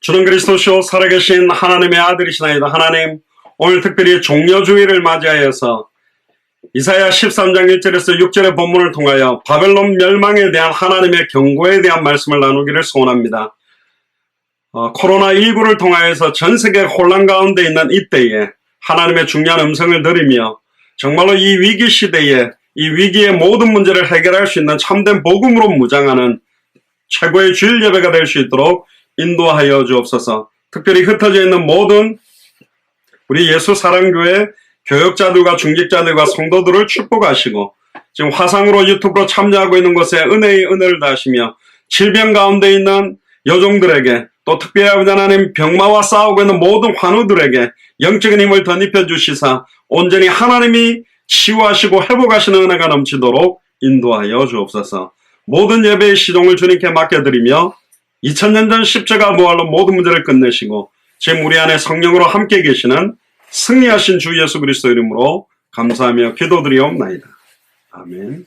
주는 그리스도시요 살아계신 하나님의 아들이시나이다. 하나님, 오늘 특별히 종려주의를 맞이하여서 이사야 13장 1절에서 6절의 본문을 통하여 바벨론 멸망에 대한 하나님의 경고에 대한 말씀을 나누기를 소원합니다. 코로나19를 통하여서 전 세계 혼란 가운데 있는 이때에 하나님의 중요한 음성을 들으며 정말로 이 위기 시대에 이 위기의 모든 문제를 해결할 수 있는 참된 복음으로 무장하는 최고의 주일 예배가 될 수 있도록 인도하여 주옵소서. 특별히 흩어져 있는 모든 우리 예수 사랑교회 교역자들과 중직자들과 성도들을 축복하시고 지금 화상으로 유튜브로 참여하고 있는 곳에 은혜의 은혜를 다하시며 질병 가운데 있는 여종들에게 또 특별히 아버지 하나님 병마와 싸우고 있는 모든 환우들에게 영적인 힘을 덧입혀 주시사 온전히 하나님이 치유하시고 회복하시는 은혜가 넘치도록 인도하여 주옵소서. 모든 예배의 시종을 주님께 맡겨드리며 2000년 전 십자가 부활로 모든 문제를 끝내시고 지금 우리 안에 성령으로 함께 계시는 승리하신 주 예수 그리스도 이름으로 감사하며 기도드리옵나이다. 아멘.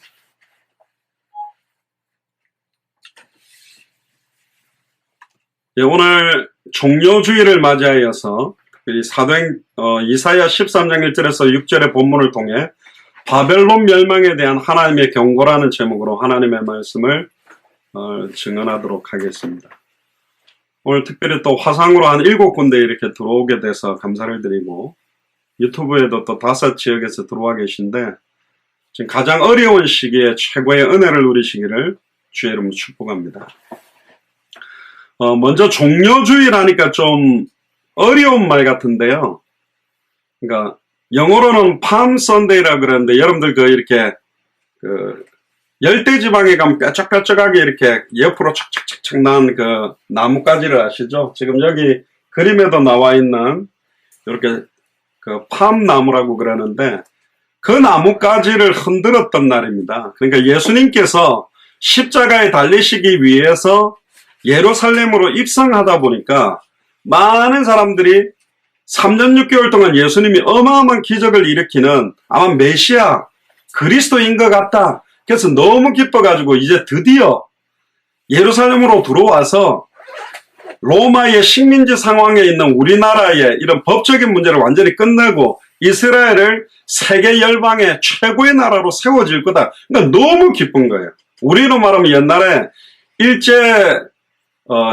오늘 종려주의를 맞이하여서 특별히 사도행 이사야 13장 1절에서 6절의 본문을 통해 바벨론 멸망에 대한 하나님의 경고라는 제목으로 하나님의 말씀을 증언하도록 하겠습니다. 오늘 특별히 또 화상으로 한 7군데 이렇게 들어오게 돼서 감사를 드리고 유튜브에도 또 5지역에서 들어와 계신데 지금 가장 어려운 시기에 최고의 은혜를 누리시기를 주의 이름으로 축복합니다. 먼저 종려주의라니까 좀 어려운 말 같은데요. 그러니까 영어로는 palm Sunday라고 그러는데 여러분들 이렇게 열대지방에 가면 뾰족뾰족하게 이렇게 옆으로 착착착착 난 나뭇가지를 아시죠? 지금 여기 그림에도 나와 있는 이렇게 팜 나무라고 그러는데 그 나뭇가지를 흔들었던 날입니다. 그러니까 예수님께서 십자가에 달리시기 위해서 예루살렘으로 입성하다 보니까 많은 사람들이 3년 6개월 동안 예수님이 어마어마한 기적을 일으키는 아마 메시아 그리스도인 것 같다. 그래서 너무 기뻐가지고 이제 드디어 예루살렘으로 들어와서 로마의 식민지 상황에 있는 우리나라의 이런 법적인 문제를 완전히 끝내고 이스라엘을 세계 열방의 최고의 나라로 세워질 거다. 그러니까 너무 기쁜 거예요. 우리로 말하면 옛날에 일제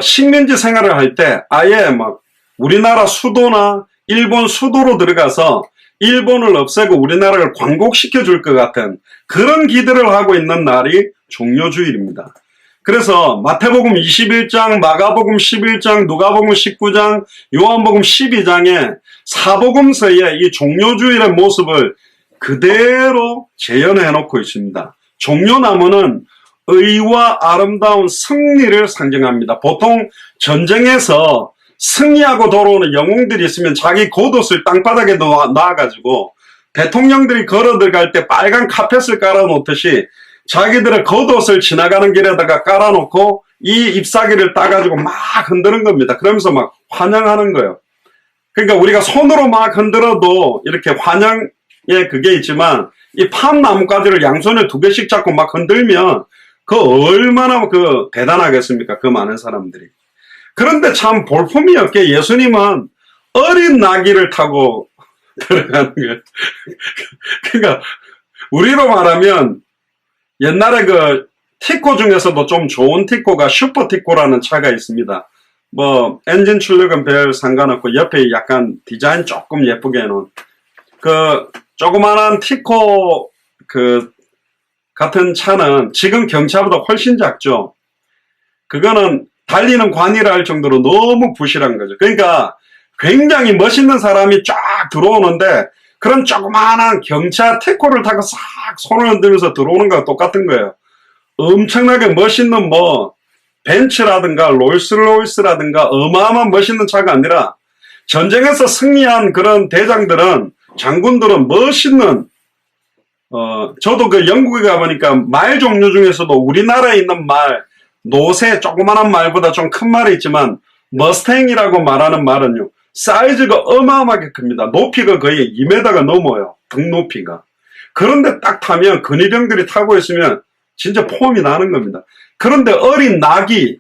식민지 생활을 할 때 아예 막 우리나라 수도나 일본 수도로 들어가서 일본을 없애고 우리나라를 광복시켜 줄 것 같은 그런 기대를 하고 있는 날이 종려주일입니다. 그래서 마태복음 21장, 마가복음 11장, 누가복음 19장, 요한복음 12장에 사복음서에 이 종려주일의 모습을 그대로 재현해 놓고 있습니다. 종려나무는 의와 아름다운 승리를 상징합니다. 보통 전쟁에서 승리하고 돌아오는 영웅들이 있으면 자기 겉옷을 땅바닥에 놔가지고 대통령들이 걸어 들어갈 때 빨간 카펫을 깔아놓듯이 자기들의 겉옷을 지나가는 길에다가 깔아놓고 이 잎사귀를 따가지고 막 흔드는 겁니다. 그러면서 막 환영하는 거예요. 그러니까 우리가 손으로 막 흔들어도 이렇게 환영의 그게 있지만 이 팜나무가지를 양손에 2개씩 잡고 막 흔들면 얼마나 대단하겠습니까? 그 많은 사람들이. 그런데 참 볼품이 없게 예수님은 어린 나귀를 타고 들어가는 거예요. 그러니까 우리로 말하면 옛날에 티코 중에서도 좀 좋은 티코가 슈퍼 티코라는 차가 있습니다. 엔진 출력은 별 상관없고 옆에 약간 디자인 조금 예쁘게 해놓은 조그만한 티코 같은 차는 지금 경차보다 훨씬 작죠. 그거는 달리는 관이라 할 정도로 너무 부실한 거죠. 그러니까 굉장히 멋있는 사람이 쫙 들어오는데 그런 조그마한 경차 티코를 타고 싹 손을 흔들면서 들어오는 거랑 똑같은 거예요. 엄청나게 멋있는 벤츠라든가 롤스로이스라든가 어마어마한 멋있는 차가 아니라 전쟁에서 승리한 그런 대장들은 장군들은 멋있는 저도 영국에 가보니까 말 종류 중에서도 우리나라에 있는 말 노새 조그만한 말보다 좀 큰 말이 있지만 머스탱이라고 말하는 말은요 사이즈가 어마어마하게 큽니다. 높이가 거의 2m가 넘어요. 등 높이가. 그런데 딱 타면 근위병들이 타고 있으면 진짜 폼이 나는 겁니다. 그런데 어린 낙이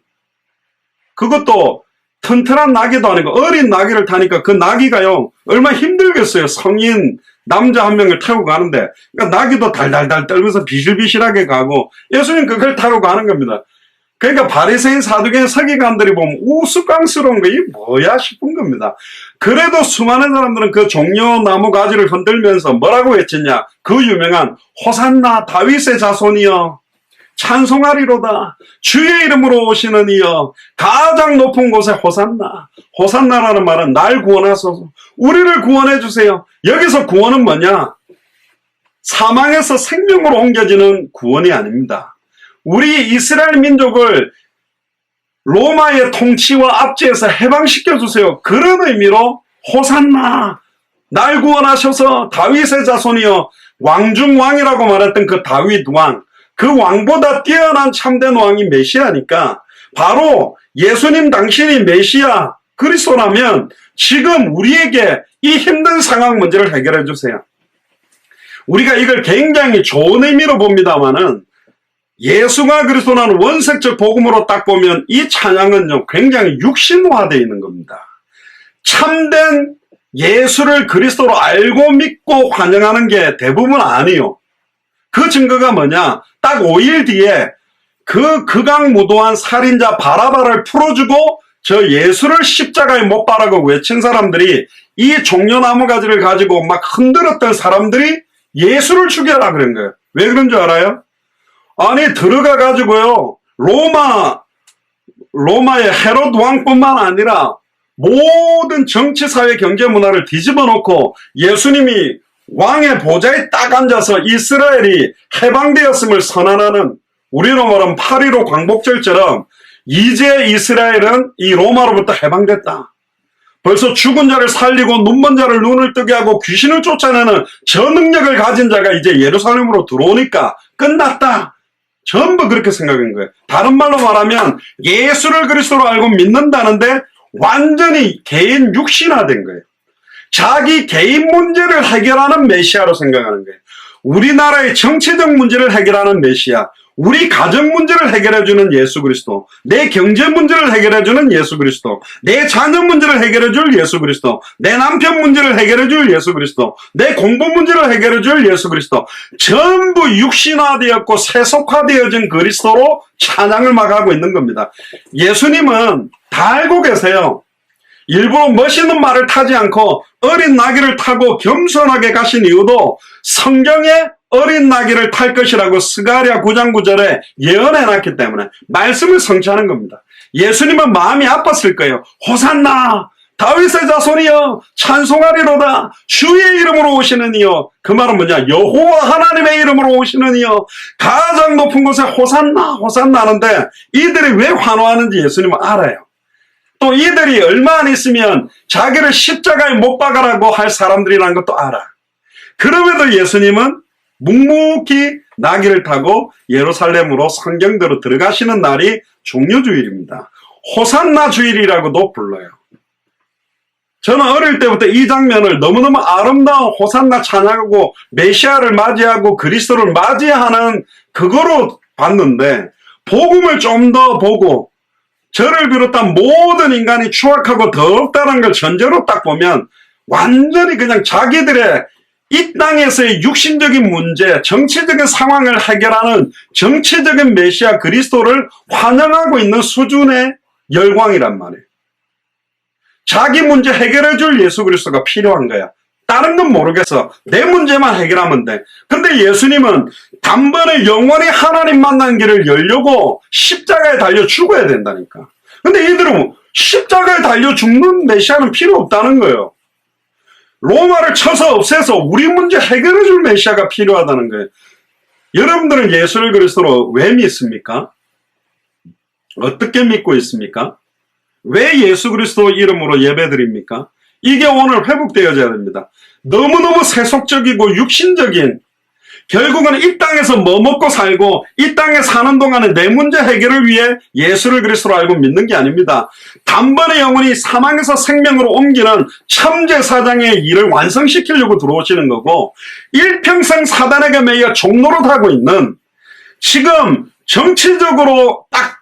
그것도 튼튼한 나귀도 아니고 어린 나귀를 타니까 그 나귀가요 얼마나 힘들겠어요. 성인 남자 한 명을 타고 가는데, 그러니까 나귀도 달달달 떨면서 비실비실하게 가고 예수님 그걸 타고 가는 겁니다. 그러니까 바리새인 사두개인 서기관들이 보면 우스꽝스러운 거 이게 뭐야 싶은 겁니다. 그래도 수많은 사람들은 그 종려 나무 가지를 흔들면서 뭐라고 외쳤냐, 그 유명한 호산나 다윗의 자손이여 찬송하리로다 주의 이름으로 오시는 이여 가장 높은 곳에 호산나. 호산나라는 말은 날 구원하소서, 우리를 구원해 주세요. 여기서 구원은 뭐냐, 사망에서 생명으로 옮겨지는 구원이 아닙니다. 우리 이스라엘 민족을 로마의 통치와 압제에서 해방시켜 주세요, 그런 의미로 호산나 날 구원하셔서 다윗의 자손이여, 왕중왕이라고 말했던 그 다윗 왕, 그 왕보다 뛰어난 참된 왕이 메시아니까 바로 예수님 당신이 메시아 그리스도라면 지금 우리에게 이 힘든 상황 문제를 해결해 주세요. 우리가 이걸 굉장히 좋은 의미로 봅니다만은 예수가 그리스도라는 원색적 복음으로 딱 보면 이 찬양은요 굉장히 육신화되어 있는 겁니다. 참된 예수를 그리스도로 알고 믿고 환영하는 게 대부분 아니에요. 그 증거가 뭐냐, 딱 5일 뒤에 그 극악무도한 살인자 바라바를 풀어주고 저 예수를 십자가에 못 박으라고 외친 사람들이, 이 종려나무 가지를 가지고 막 흔들었던 사람들이 예수를 죽여라 그런 거예요. 왜 그런 줄 알아요? 아니 들어가 가지고요 로마의 헤롯 왕뿐만 아니라 모든 정치, 사회, 경제, 문화를 뒤집어 놓고 예수님이 왕의 보좌에 딱 앉아서 이스라엘이 해방되었음을 선언하는, 우리로 말하면 8.15 광복절처럼 이제 이스라엘은 이 로마로부터 해방됐다. 벌써 죽은 자를 살리고 눈먼 자를 눈을 뜨게 하고 귀신을 쫓아내는 저 능력을 가진 자가 이제 예루살렘으로 들어오니까 끝났다. 전부 그렇게 생각한 거예요. 다른 말로 말하면 예수를 그리스도로 알고 믿는다는데 완전히 개인 육신화된 거예요. 자기 개인 문제를 해결하는 메시아로 생각하는 거예요. 우리나라의 정치적 문제를 해결하는 메시아, 우리 가정 문제를 해결해주는 예수 그리스도, 내 경제 문제를 해결해주는 예수 그리스도, 내 자녀 문제를 해결해줄 예수 그리스도, 내 남편 문제를 해결해줄 예수 그리스도, 내 공부 문제를 해결해줄 예수 그리스도, 전부 육신화되었고 세속화되어진 그리스도로 찬양을 막 하고 있는 겁니다. 예수님은 다 알고 계세요. 일부러 멋있는 말을 타지 않고 어린 나귀를 타고 겸손하게 가신 이유도 성경에 어린 나귀를 탈 것이라고 스가랴 9장 9절에 예언해놨기 때문에 말씀을 성취하는 겁니다. 예수님은 마음이 아팠을 거예요. 호산나 다윗의 자손이여 찬송하리로다 주의 이름으로 오시는 이여. 그 말은 뭐냐, 여호와 하나님의 이름으로 오시는 이여 가장 높은 곳에 호산나 호산나 하는데 이들이 왜 환호하는지 예수님은 알아요. 또 이들이 얼마 안 있으면 자기를 십자가에 못 박으라고 할 사람들이라는 것도 알아. 그럼에도 예수님은 묵묵히 나귀를 타고 예루살렘으로 성경대로 들어가시는 날이 종려주일입니다. 호산나 주일이라고도 불러요. 저는 어릴 때부터 이 장면을 너무너무 아름다운 호산나 찬양하고 메시아를 맞이하고 그리스도를 맞이하는 그거로 봤는데, 복음을 좀 더 보고 저를 비롯한 모든 인간이 추악하고 더럽다는 걸 전제로 딱 보면 완전히 그냥 자기들의 이 땅에서의 육신적인 문제, 정치적인 상황을 해결하는 정치적인 메시아 그리스도를 환영하고 있는 수준의 열광이란 말이에요. 자기 문제 해결해 줄 예수 그리스도가 필요한 거야. 다른 건 모르겠어. 내 문제만 해결하면 돼. 근데 예수님은 단번에 영원히 하나님 만나는 길을 열려고 십자가에 달려 죽어야 된다니까. 근데 이들은 십자가에 달려 죽는 메시아는 필요 없다는 거예요. 로마를 쳐서 없애서 우리 문제 해결해 줄 메시아가 필요하다는 거예요. 여러분들은 예수를 그리스도로 왜 믿습니까? 어떻게 믿고 있습니까? 왜 예수 그리스도 이름으로 예배드립니까? 이게 오늘 회복되어져야 됩니다. 너무너무 세속적이고 육신적인, 결국은 이 땅에서 뭐 먹고 살고 이 땅에 사는 동안에 내 문제 해결을 위해 예수를 그리스도로 알고 믿는 게 아닙니다. 단번에 영원히 사망에서 생명으로 옮기는 참제사장의 일을 완성시키려고 들어오시는 거고, 일평생 사단에게 매여 종노릇하고 있는, 지금 정치적으로 딱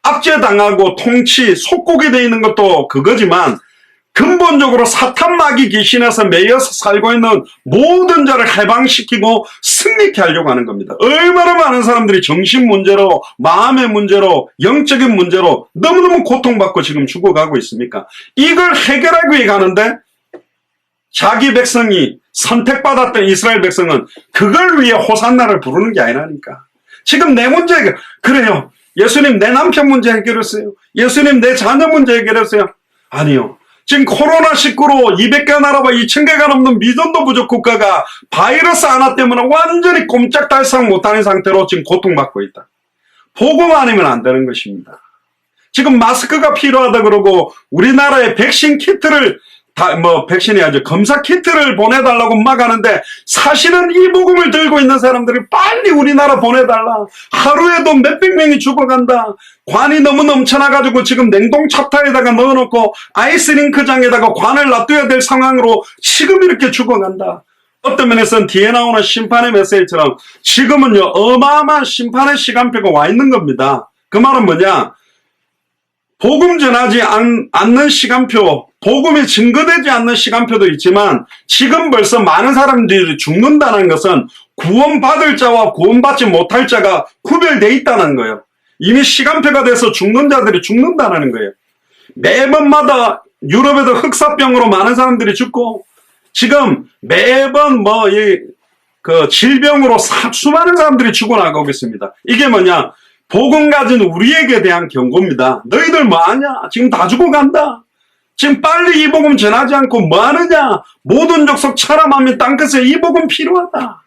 압제당하고 통치, 속국이 되어 있는 것도 그거지만 근본적으로 사탄 마귀 귀신에서 매여서 살고 있는 모든 자를 해방시키고 승리케 하려고 하는 겁니다. 얼마나 많은 사람들이 정신 문제로, 마음의 문제로, 영적인 문제로 너무너무 고통받고 지금 죽어가고 있습니까? 이걸 해결하기 위해 가는데 자기 백성이 선택받았던 이스라엘 백성은 그걸 위해 호산나를 부르는 게 아니라니까. 지금 내 문제 해결, 그래요. 예수님 내 남편 문제 해결했어요. 예수님 내 자녀 문제 해결했어요. 아니요. 지금 코로나19로 200개 나라와 2000개가 넘는 미전도 부족 국가가 바이러스 하나 때문에 완전히 꼼짝달싹 못하는 상태로 지금 고통받고 있다. 복음 아니면 안 되는 것입니다. 지금 마스크가 필요하다 그러고 우리나라에 백신 키트를 백신이 아니죠. 검사 키트를 보내달라고 막 하는데 사실은 이 복음을 들고 있는 사람들이 빨리 우리나라 보내달라. 하루에도 몇백 명이 죽어간다. 관이 너무 넘쳐나가지고 지금 냉동 찹타에다가 넣어놓고 아이스링크장에다가 관을 놔둬야 될 상황으로 지금 이렇게 죽어간다. 어떤 면에서는 뒤에 나오는 심판의 메시지처럼 지금은요 어마어마한 심판의 시간표가 와 있는 겁니다. 그 말은 뭐냐? 복음 전하지 않는 시간표, 복음이 증거되지 않는 시간표도 있지만 지금 벌써 많은 사람들이 죽는다는 것은 구원받을 자와 구원받지 못할 자가 구별되어 있다는 거예요. 이미 시간표가 돼서 죽는 자들이 죽는다는 거예요. 매번마다 유럽에도 흑사병으로 많은 사람들이 죽고 지금 매번 질병으로 수많은 사람들이 죽어나가고 있습니다. 이게 뭐냐? 복음 가진 우리에게 대한 경고입니다. 너희들 뭐하냐? 지금 다 죽어간다. 지금 빨리 이 복음 전하지 않고 뭐하느냐? 모든 족속 차람하면 땅끝에 이 복음 필요하다.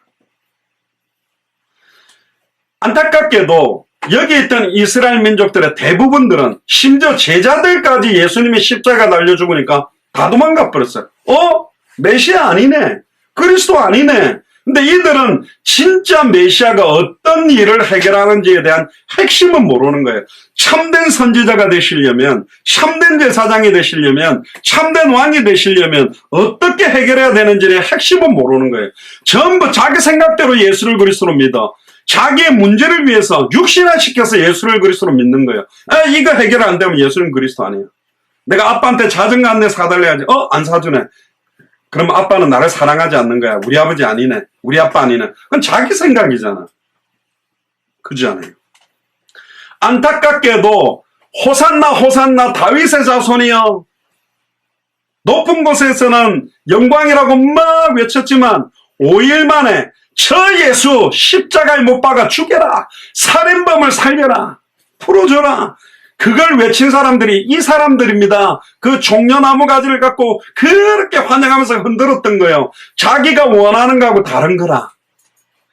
안타깝게도 여기 있던 이스라엘 민족들의 대부분들은 심지어 제자들까지 예수님이 십자가 달려 죽으니까 다 도망가 버렸어요. 메시아 아니네. 그리스도 아니네. 근데 이들은 진짜 메시아가 어떤 일을 해결하는지에 대한 핵심은 모르는 거예요. 참된 선지자가 되시려면, 참된 제사장이 되시려면, 참된 왕이 되시려면 어떻게 해결해야 되는지의 핵심은 모르는 거예요. 전부 자기 생각대로 예수를 그리스도로 믿어. 자기의 문제를 위해서 육신화시켜서 예수를 그리스도로 믿는 거예요. 이거 해결 안 되면 예수는 그리스도 아니에요. 내가 아빠한테 자전거 한 대 사달래야지. 안 사주네. 그럼 아빠는 나를 사랑하지 않는 거야. 우리 아버지 아니네. 우리 아빠 아니네. 그건 자기 생각이잖아. 그렇지 않아요? 안타깝게도 호산나 호산나 다윗의 자손이여. 높은 곳에서는 영광이라고 막 외쳤지만 5일 만에 저 예수 십자가에 못 박아 죽여라. 살인범을 살려라. 풀어줘라. 그걸 외친 사람들이 이 사람들입니다. 그 종려나무 가지를 갖고 그렇게 환영하면서 흔들었던 거예요. 자기가 원하는 거하고 다른 거라.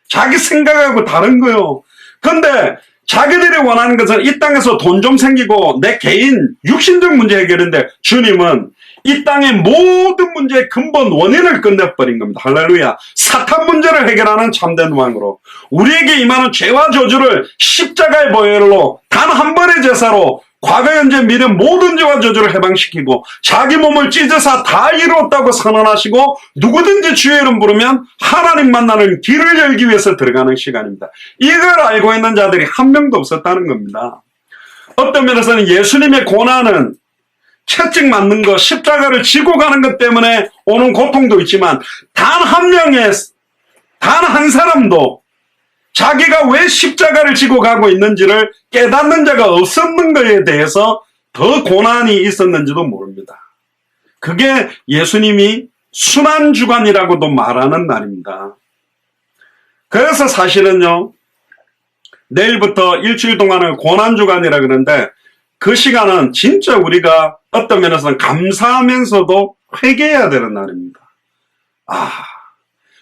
자기 생각하고 다른 거예요. 근데 자기들이 원하는 것은 이 땅에서 돈 좀 생기고 내 개인 육신적 문제 해결인데 주님은 이 땅의 모든 문제의 근본 원인을 끝내버린 겁니다. 할렐루야. 사탄 문제를 해결하는 참된 왕으로 우리에게 임하는 죄와 저주를 십자가의 보혈로 단 한 번의 제사로 과거 현재 미래 모든 죄와 저주를 해방시키고 자기 몸을 찢어서 다 이루었다고 선언하시고 누구든지 주의 이름 부르면 하나님 만나는 길을 열기 위해서 들어가는 시간입니다. 이걸 알고 있는 자들이 한 명도 없었다는 겁니다. 어떤 면에서는 예수님의 고난은 채찍 맞는 것, 십자가를 지고 가는 것 때문에 오는 고통도 있지만 단 한 사람도 자기가 왜 십자가를 지고 가고 있는지를 깨닫는 자가 없었는 것에 대해서 더 고난이 있었는지도 모릅니다. 그게 예수님이 순환주간이라고도 말하는 날입니다. 그래서 사실은요, 내일부터 일주일 동안은 고난주간이라 그러는데 그 시간은 진짜 우리가 어떤 면에서는 감사하면서도 회개해야 되는 날입니다.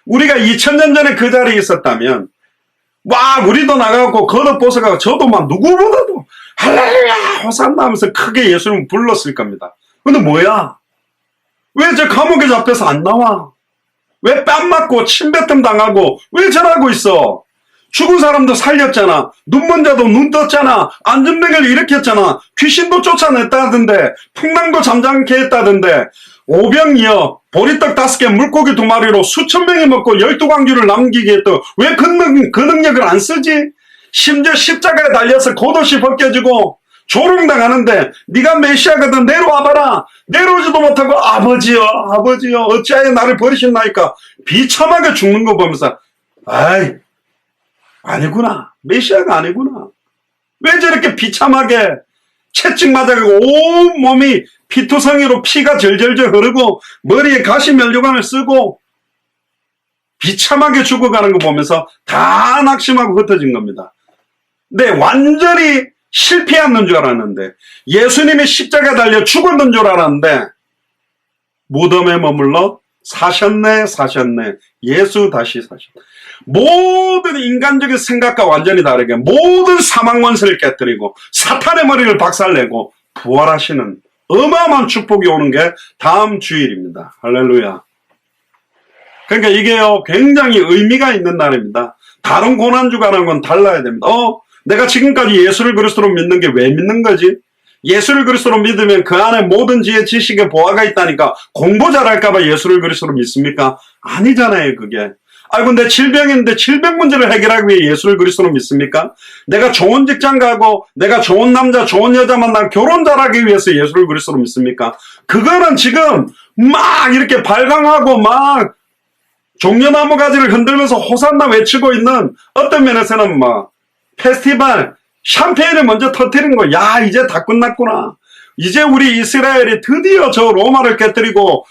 우리가 2000년 전에 그 자리에 있었다면 우리도 나가고 겉옷벗어가고 저도 막 누구보다도 할렐루야 호산나 하면서 크게 예수님을 불렀을 겁니다. 근데 뭐야? 왜 저 감옥에 잡혀서 안 나와? 왜 뺨 맞고 침뱉음 당하고 왜 저러고 있어? 죽은 사람도 살렸잖아. 눈먼 자도 눈 떴잖아. 안전병을 일으켰잖아. 귀신도 쫓아냈다던데. 풍랑도 잠잠케 했다던데. 오병이어 보리떡 5개 물고기 2마리로 수천 명이 먹고 12광주를 남기게 했던 왜 그 능력을 안 쓰지? 심지어 십자가에 달려서 겉옷이 벗겨지고 조롱당하는데 네가 메시아거든 내려와봐라. 내려오지도 못하고 아버지여 아버지여 어찌하여 나를 버리셨나이까 비참하게 죽는 거 보면서 아이 아니구나 메시아가 아니구나. 왜 저렇게 비참하게 채찍 맞아가고 온 몸이 피투성이로 피가 절절절 흐르고 머리에 가시면류관을 쓰고 비참하게 죽어가는 거 보면서 다 낙심하고 흩어진 겁니다. 네, 완전히 실패했는 줄 알았는데 예수님이 십자가에 달려 죽었는 줄 알았는데 무덤에 머물러 사셨네 사셨네 예수 다시 사셨네. 모든 인간적인 생각과 완전히 다르게 모든 사망 원세를 깨뜨리고 사탄의 머리를 박살내고 부활하시는 어마어마한 축복이 오는 게 다음 주일입니다. 할렐루야. 그러니까 이게요 굉장히 의미가 있는 날입니다. 다른 고난주간하고는 건 달라야 됩니다. 내가 지금까지 예수를 그리스도로 믿는 게 왜 믿는 거지? 예수를 그리스도로 믿으면 그 안에 모든 지혜 지식에 보화가 있다니까 공부 잘할까봐 예수를 그리스도로 믿습니까? 아니잖아요 그게. 아이고 내 질병인데 질병 문제를 해결하기 위해 예수를 그리스도로 믿습니까? 내가 좋은 직장 가고 내가 좋은 남자 좋은 여자 만나 결혼 잘하기 위해서 예수를 그리스도로 믿습니까? 그거는 지금 막 이렇게 발광하고 막 종려나무 가지를 흔들면서 호산나 외치고 있는 어떤 면에서는 막 페스티벌 샴페인을 먼저 터뜨린 거. 야 이제 다 끝났구나. 이제 우리 이스라엘이 드디어 저 로마를 깨뜨리고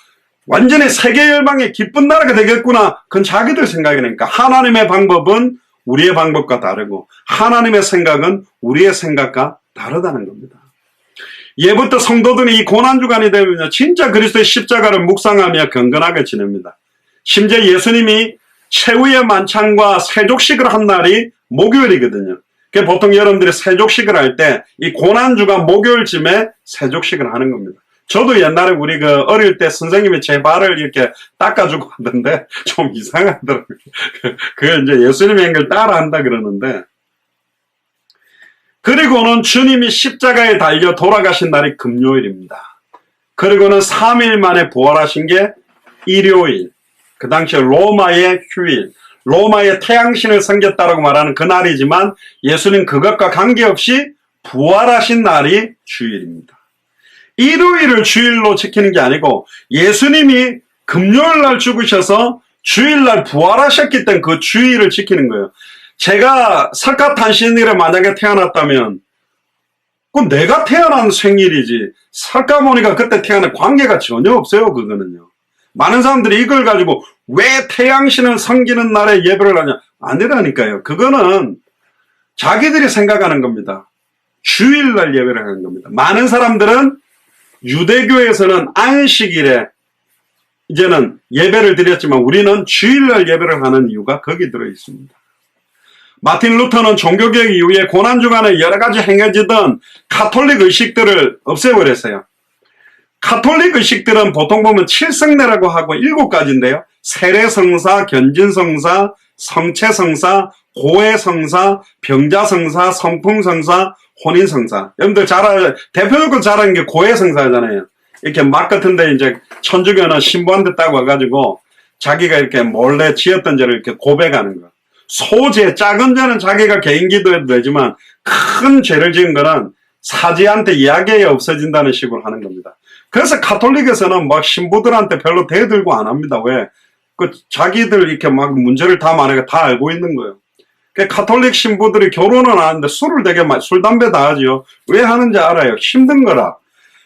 완전히 세계 열방의 기쁜 나라가 되겠구나. 그건 자기들 생각이니까. 하나님의 방법은 우리의 방법과 다르고 하나님의 생각은 우리의 생각과 다르다는 겁니다. 예부터 성도들이 이 고난주간이 되면 진짜 그리스도의 십자가를 묵상하며 경건하게 지냅니다. 심지어 예수님이 최후의 만찬과 세족식을 한 날이 목요일이거든요. 보통 여러분들이 세족식을 할 때 이 고난주간 목요일쯤에 세족식을 하는 겁니다. 저도 옛날에 우리 어릴 때 선생님이 제 발을 이렇게 닦아주고 하던데 좀 이상하더라고요. 그게 이제 예수님의 행을 따라 한다 그러는데. 그리고는 주님이 십자가에 달려 돌아가신 날이 금요일입니다. 그리고는 3일 만에 부활하신 게 일요일. 그 당시에 로마의 휴일. 로마의 태양신을 섬겼다라고 말하는 그날이지만 예수님 그것과 관계없이 부활하신 날이 주일입니다. 일요일을 주일로 지키는 게 아니고 예수님이 금요일날 죽으셔서 주일날 부활하셨기 때문에 그 주일을 지키는 거예요. 제가 설가탄신일에 만약에 태어났다면 그건 내가 태어난 생일이지 설가모니가 그때 태어난 관계가 전혀 없어요. 그거는요. 많은 사람들이 이걸 가지고 왜 태양신을 섬기는 날에 예배를 하냐 아니라니까요. 그거는 자기들이 생각하는 겁니다. 주일날 예배를 하는 겁니다. 많은 사람들은 유대교에서는 안식일에 이제는 예배를 드렸지만 우리는 주일날 예배를 하는 이유가 거기 들어있습니다. 마틴 루터는 종교개혁 이후에 고난주간에 여러가지 행해지던 가톨릭 의식들을 없애버렸어요. 가톨릭 의식들은 보통 보면 칠성례라고 하고 7가지인데요. 세례성사, 견진성사, 성체성사, 고해성사, 병자성사, 성풍성사, 혼인성사. 여러분들 대표적으로 잘하는 게 고해성사잖아요. 이렇게 막 같은데 이제 천주교는 신부한테 딱 와가지고 자기가 이렇게 몰래 지었던 죄를 이렇게 고백하는 거. 소죄, 작은 죄는 자기가 개인 기도해도 되지만 큰 죄를 지은 거는 사지한테 이야기해 없어진다는 식으로 하는 겁니다. 그래서 가톨릭에서는 막 신부들한테 별로 대들고 안 합니다. 왜? 자기들 이렇게 막 문제를 다 만약에 다 알고 있는 거예요. 가톨릭 신부들이 결혼은 안 하는데 술을 되게 많이, 술, 담배 다 하지요. 왜 하는지 알아요. 힘든 거라.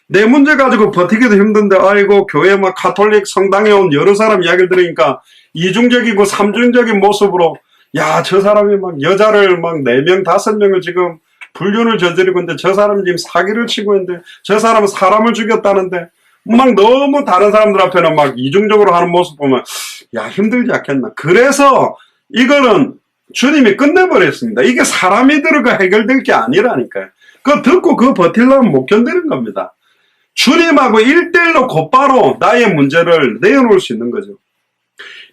내 문제 가지고 버티기도 힘든데, 아이고, 교회 막 가톨릭 성당에 온 여러 사람 이야기를 들으니까 이중적이고 삼중적인 모습으로, 야, 저 사람이 막 여자를 막 4명, 5명을 지금 불륜을 저지르고 있는데 저 사람이 지금 사기를 치고 있는데 저 사람은 사람을 죽였다는데 막 너무 다른 사람들 앞에는 막 이중적으로 하는 모습 보면 야 힘들지 않겠나. 그래서 이거는 주님이 끝내버렸습니다. 이게 사람이 들어가 해결될 게 아니라니까요. 그거 듣고 그거 버틸려면 못 견디는 겁니다. 주님하고 1대1로 곧바로 나의 문제를 내어놓을 수 있는 거죠.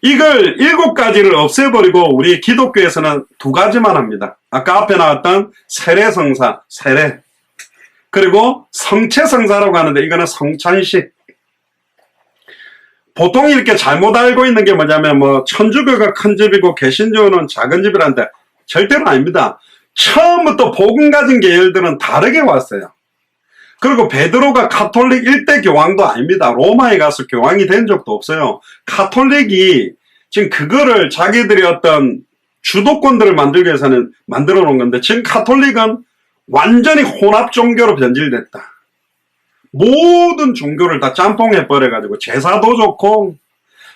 이걸 7가지를 없애버리고 우리 기독교에서는 2가지만 합니다. 아까 앞에 나왔던 세례성사, 세례. 그리고 성체성사라고 하는데 이거는 성찬식. 보통 이렇게 잘못 알고 있는 게 뭐냐면 천주교가 큰 집이고 개신교는 작은 집이라는데 절대로 아닙니다. 처음부터 복음 가진 계열들은 다르게 왔어요. 그리고 베드로가 가톨릭 일대 교황도 아닙니다. 로마에 가서 교황이 된 적도 없어요. 가톨릭이 지금 그거를 자기들이 어떤 주도권들을 만들기 위해서는 만들어 놓은 건데, 지금 가톨릭은 완전히 혼합 종교로 변질됐다. 모든 종교를 다 짬뽕해 버려가지고 제사도 좋고,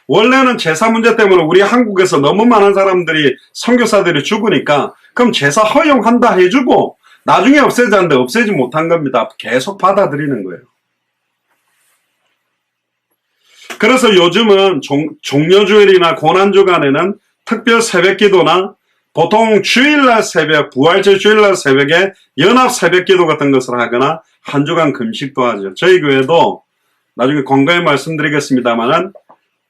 원래는 제사 문제 때문에 우리 한국에서 너무 많은 사람들이 선교사들이 죽으니까 그럼 제사 허용한다 해주고 나중에 없애자는데 없애지 못한 겁니다. 계속 받아들이는 거예요. 그래서 요즘은 종려주일이나 고난주간에는 특별 새벽기도나 보통 주일날 새벽, 부활절 주일날 새벽에 연합 새벽기도 같은 것을 하거나 한 주간 금식도 하죠. 저희 교회도 나중에 건강히 말씀드리겠습니다만은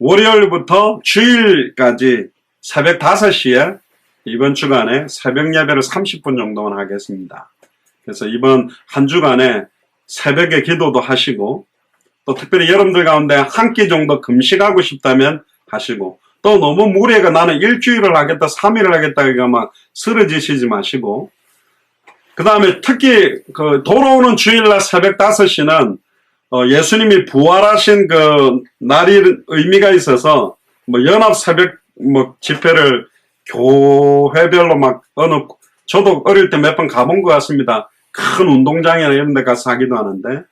월요일부터 주일까지 새벽 5시에 이번 주간에 새벽 예배를 30분 정도만 하겠습니다. 그래서 이번 한 주간에 새벽에 기도도 하시고, 또 특별히 여러분들 가운데 한 끼 정도 금식하고 싶다면 하시고, 또 너무 무리해가 나는 일주일을 하겠다, 3일을 하겠다, 이거 막 쓰러지시지 마시고, 그 다음에 특히 그 돌아오는 주일날 새벽 5시는 예수님이 부활하신 그 날이 의미가 있어서 뭐 연합 새벽 뭐 집회를 교회별로 막 저도 어릴 때 몇 번 가본 것 같습니다. 큰 운동장이나 이런 데 가서 하기도 하는데,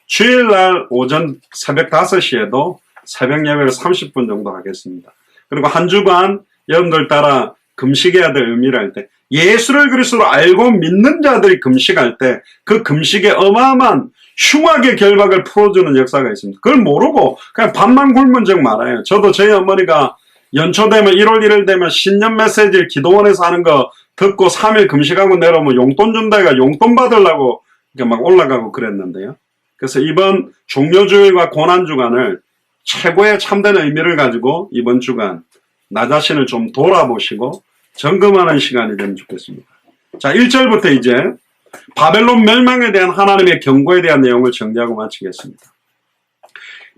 주일날 오전 새벽 5시에도 새벽 예배를 30분 정도 하겠습니다. 그리고 한 주간 여러분들 따라 금식해야 될 의미를 할 때, 예수를 그리스도로 알고 믿는 자들이 금식할 때 그 금식에 어마어마한 흉악의 결박을 풀어주는 역사가 있습니다. 그걸 모르고 그냥 밥만 굶은 적 많아요. 저도 저희 어머니가 연초 되면 1월 1일 되면 신년 메시지를 기도원에서 하는 거 듣고 3일 금식하고 내려오면 용돈 준다 해가 용돈 받으려고 이렇게 막 올라가고 그랬는데요. 그래서 이번 종려주일과 고난주간을 최고의 참된 의미를 가지고 이번 주간 나 자신을 좀 돌아보시고 점검하는 시간이 되면 좋겠습니다. 자, 1절부터 이제 바벨론 멸망에 대한 하나님의 경고에 대한 내용을 정리하고 마치겠습니다.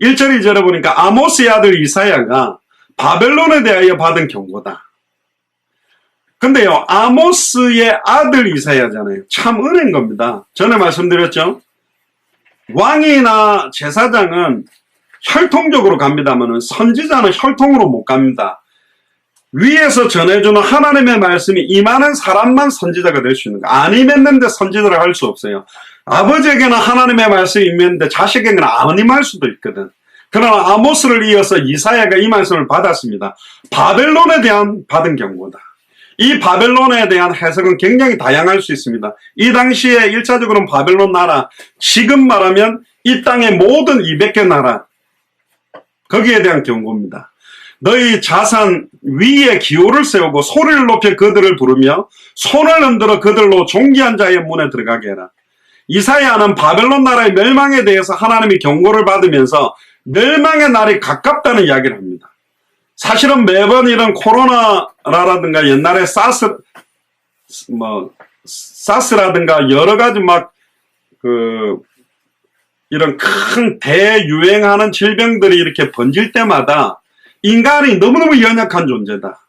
1절, 2절에 보니까 아모스의 아들 이사야가 바벨론에 대하여 받은 경고다. 근데요, 아모스의 아들 이사야잖아요. 참 은혜인 겁니다. 전에 말씀드렸죠? 왕이나 제사장은 혈통적으로 갑니다만 선지자는 혈통으로 못 갑니다. 위에서 전해주는 하나님의 말씀이 임하는 사람만 선지자가 될 수 있는 거예요. 안 임했는데 선지자를 할 수 없어요. 아버지에게는 하나님의 말씀이 임했는데 자식에게는 안 임할 수도 있거든. 그러나 아모스를 이어서 이사야가 이 말씀을 받았습니다. 바벨론에 대한 받은 경고다. 이 바벨론에 대한 해석은 굉장히 다양할 수 있습니다. 이 당시에 1차적으로는 바벨론 나라, 지금 말하면 이 땅의 모든 200개 나라, 거기에 대한 경고입니다. 너희 자산 위에 기호를 세우고 소리를 높여 그들을 부르며 손을 흔들어 그들로 존귀한 자의 문에 들어가게 해라. 이사야는 바벨론 나라의 멸망에 대해서 하나님이 경고를 받으면서 멸망의 날이 가깝다는 이야기를 합니다. 사실은 매번 이런 코로나라든가 옛날에 사스라든가 여러 가지 이런 큰 대유행하는 질병들이 이렇게 번질 때마다 인간이 너무너무 연약한 존재다.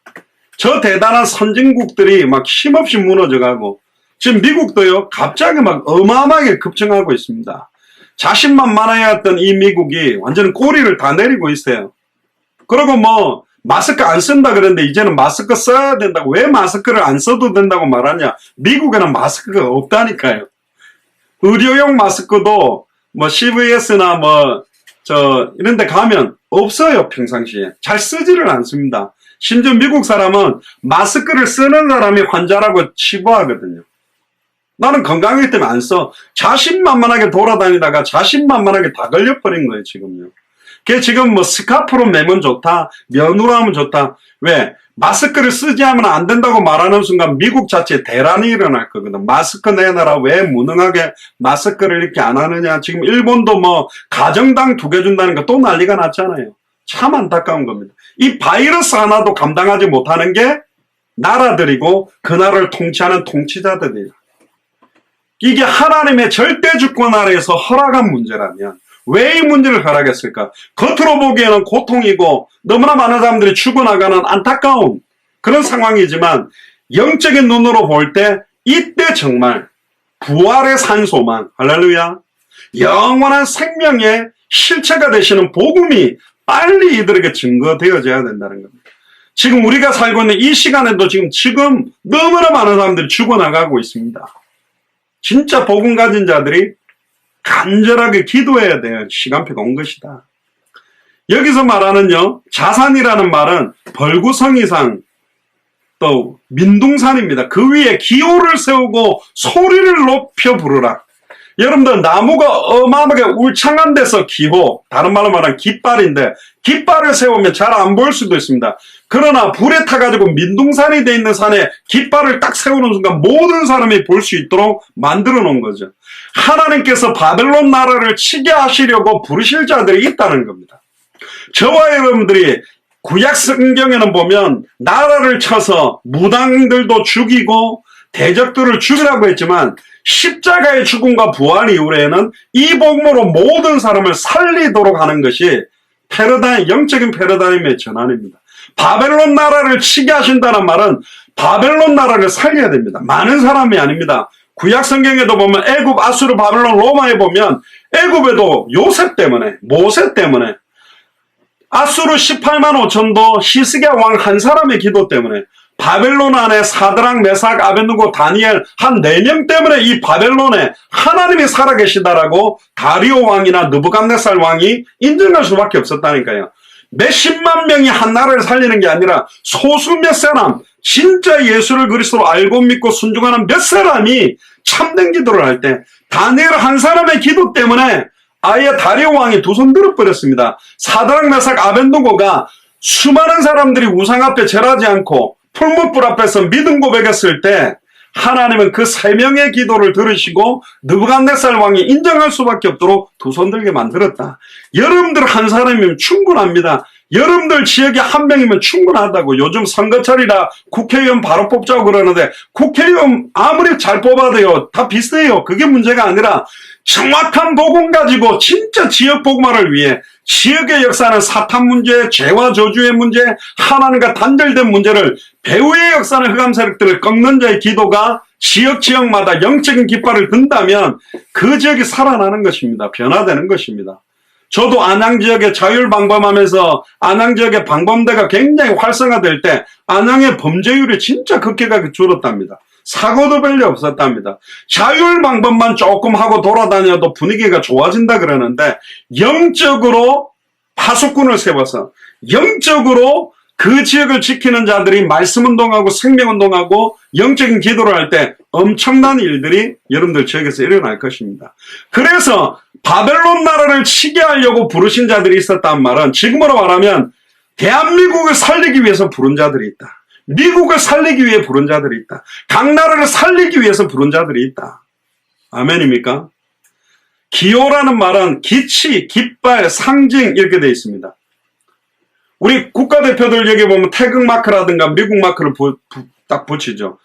저 대단한 선진국들이 막 힘없이 무너져가고, 지금 미국도요, 갑자기 막 어마어마하게 급증하고 있습니다. 자신만만하였던 이 미국이 완전 꼬리를 다 내리고 있어요. 그리고 뭐 마스크 안 쓴다 그랬는데 이제는 마스크 써야 된다고. 왜 마스크를 안 써도 된다고 말하냐? 미국에는 마스크가 없다니까요. 의료용 마스크도 뭐 CVS나 이런 데 가면 없어요. 평상시에 잘 쓰지를 않습니다. 심지어 미국 사람은 마스크를 쓰는 사람이 환자라고 치부하거든요. 나는 건강하기 때문에 안 써. 자신만만하게 돌아다니다가 자신만만하게 다 걸려버린 거예요, 지금요. 그게 지금 뭐 스카프로 매면 좋다, 면으로 하면 좋다. 왜? 마스크를 쓰지 하면 안 된다고 말하는 순간 미국 자체에 대란이 일어날 거거든. 마스크 내놔라. 왜 무능하게 마스크를 이렇게 안 하느냐. 지금 일본도 뭐 가정당 2개 준다는 거 또 난리가 났잖아요. 참 안타까운 겁니다. 이 바이러스 하나도 감당하지 못하는 게 나라들이고 그 나라를 통치하는 통치자들이에요. 이게 하나님의 절대 주권 아래에서 허락한 문제라면 왜 이 문제를 허락했을까? 겉으로 보기에는 고통이고 너무나 많은 사람들이 죽어나가는 안타까운 그런 상황이지만 영적인 눈으로 볼 때 이때 정말 부활의 산소만, 할렐루야, 영원한 생명의 실체가 되시는 복음이 빨리 이들에게 증거되어져야 된다는 겁니다. 지금 우리가 살고 있는 이 시간에도 지금 너무나 많은 사람들이 죽어나가고 있습니다. 진짜 복음 가진 자들이 간절하게 기도해야 될 시간표가 온 것이다. 여기서 말하는요, 자산이라는 말은 벌구성 이상 또 민둥산입니다. 그 위에 기호를 세우고 소리를 높여 부르라. 여러분들, 나무가 어마어마하게 울창한 데서 기호, 다른 말로 말하면 깃발인데, 깃발을 세우면 잘 안 보일 수도 있습니다. 그러나 불에 타가지고 민둥산이 돼 있는 산에 깃발을 딱 세우는 순간 모든 사람이 볼 수 있도록 만들어 놓은 거죠. 하나님께서 바벨론 나라를 치게 하시려고 부르실 자들이 있다는 겁니다. 저와 여러분들이 구약 성경에는 보면 나라를 쳐서 무당들도 죽이고 대적들을 죽이라고 했지만, 십자가의 죽음과 부활 이후에는 이 복음으로 모든 사람을 살리도록 하는 것이 영적인 패러다임의 전환입니다. 바벨론 나라를 치게 하신다는 말은 바벨론 나라를 살려야 됩니다. 많은 사람이 아닙니다. 구약 성경에도 보면 애굽, 아수르, 바벨론, 로마에 보면 애굽에도 요셉 때문에, 모세 때문에, 아수르 18만 5천도 히스기야 왕 한 사람의 기도 때문에, 바벨론 안에 사드락, 메삭, 아벤누고, 다니엘 한 4명 때문에 이 바벨론에 하나님이 살아계시다라고 다리오 왕이나 느부갓네살 왕이 인정할 수밖에 없었다니까요. 몇십만 명이 한 나라를 살리는 게 아니라 소수 몇 사람, 진짜 예수를 그리스도로 알고 믿고 순종하는 몇 사람이 참된 기도를 할 때, 다니엘 한 사람의 기도 때문에 아예 다리오 왕이 두 손 들어버렸습니다. 사드락, 메삭, 아벤누고가 수많은 사람들이 우상 앞에 절하지 않고 풀무불 앞에서 믿음 고백했을 때 하나님은 그 3명의 기도를 들으시고 느부갓네살 왕이 인정할 수밖에 없도록 두 손 들게 만들었다. 여러분들 한 사람이면 충분합니다. 여러분들 지역에 한 명이면 충분하다고. 요즘 선거철이라 국회의원 바로 뽑자고 그러는데 국회의원 아무리 잘 뽑아도요, 다 비슷해요. 그게 문제가 아니라 정확한 복음 가지고 진짜 지역 복음화를 위해 지역의 역사는 사탄 문제, 죄와 저주의 문제, 하나님과 단절된 문제를, 배후의 역사는 흑암 세력들을 꺾는 자의 기도가 지역마다 영적인 깃발을 든다면 그 지역이 살아나는 것입니다. 변화되는 것입니다. 저도 안양 지역에 자율방범하면서 안양 지역의 방범대가 굉장히 활성화될 때 안양의 범죄율이 진짜 급격하게 줄었답니다. 사고도 별로 없었답니다. 자율방범만 조금 하고 돌아다녀도 분위기가 좋아진다 그러는데, 영적으로 파수꾼을 세워서 영적으로 그 지역을 지키는 자들이 말씀운동하고 생명운동하고 영적인 기도를 할 때 엄청난 일들이 여러분들 지역에서 일어날 것입니다. 그래서 바벨론 나라를 치게 하려고 부르신 자들이 있었단 말은, 지금으로 말하면 대한민국을 살리기 위해서 부른 자들이 있다. 미국을 살리기 위해 부른 자들이 있다. 각 나라를 살리기 위해서 부른 자들이 있다. 아멘입니까? 기호라는 말은 기치, 깃발, 상징 이렇게 되어 있습니다. 우리 국가대표들 여기 보면 태극 마크라든가 미국 마크를 딱 붙이죠.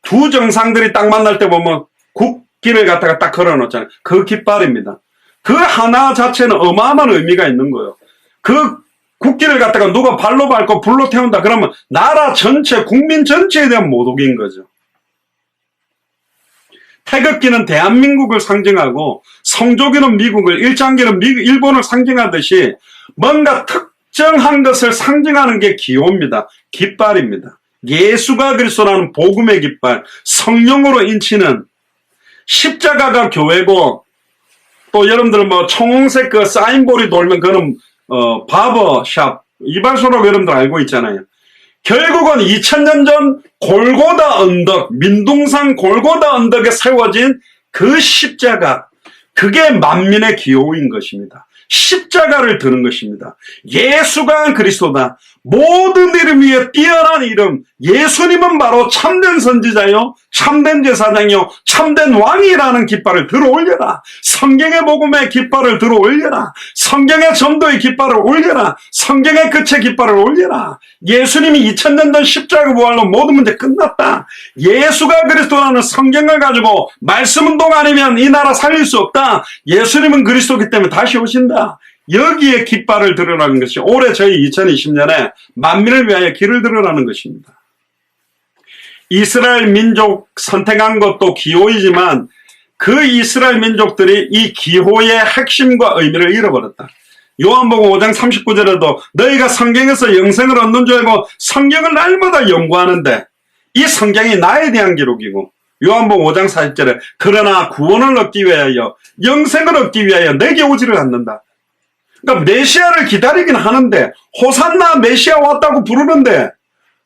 두 정상들이 딱 만날 때 보면 국기를 갖다가 딱 걸어놓잖아요. 그 깃발입니다. 그 하나 자체는 어마어마한 의미가 있는 거예요. 그 국기를 갖다가 누가 발로 밟고 불로 태운다 그러면 나라 전체, 국민 전체에 대한 모독인 거죠. 태극기는 대한민국을 상징하고 성조기는 미국을, 일장기는 일본을 상징하듯이 뭔가 특정한 것을 상징하는 게 기호입니다. 깃발입니다. 예수가 그리스도라는 복음의 깃발, 성령으로 인치는 십자가가 교회고, 또 여러분들 뭐 청홍색 그 사인볼이 돌면 그거는 바버샵, 이발소라고 여러분들 알고 있잖아요. 결국은 2000년 전 골고다 언덕, 민둥산 골고다 언덕에 세워진 그 십자가, 그게 만민의 기호인 것입니다. 십자가를 드는 것입니다. 예수가 그리스도다. 모든 이름 위에 뛰어난 이름, 예수님은 바로 참된 선지자요, 참된 제사장이요, 참된 왕이라는 깃발을 들어 올려라. 성경의 복음의 깃발을 들어 올려라. 성경의 전도의 깃발을 올려라. 성경의 끝의 깃발을 올려라. 예수님이 2000년 전 십자가 부활로 모든 문제 끝났다. 예수가 그리스도라는 성경을 가지고 말씀운동 아니면 이 나라 살릴 수 없다. 예수님은 그리스도이기 때문에 다시 오신다. 여기에 깃발을 들으라는 것이 올해 저희 2020년에 만민을 위하여 길을 들으라는 것입니다. 이스라엘 민족 선택한 것도 기호이지만 그 이스라엘 민족들이 이 기호의 핵심과 의미를 잃어버렸다. 요한복음 5장 39절에도 너희가 성경에서 영생을 얻는 줄 알고 성경을 날마다 연구하는데 이 성경이 나에 대한 기록이고, 요한복음 5장 40절에 그러나 구원을 얻기 위하여 영생을 얻기 위하여 내게 오지를 않는다. 그러니까 메시아를 기다리긴 하는데 호산나 메시아 왔다고 부르는데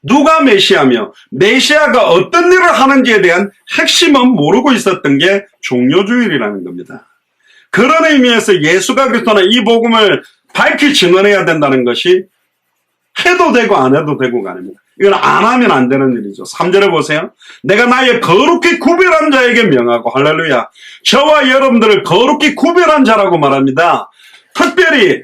누가 메시아며 메시아가 어떤 일을 하는지에 대한 핵심은 모르고 있었던 게 종교주의라는 겁니다. 그런 의미에서 예수가 그리스도는 이 복음을 밝히 증언해야 된다는 것이 해도 되고 안 해도 되고가 아닙니다. 이건 안 하면 안 되는 일이죠. 3절에 보세요. 내가 나의 거룩히 구별한 자에게 명하고, 할렐루야, 저와 여러분들을 거룩히 구별한 자라고 말합니다. 특별히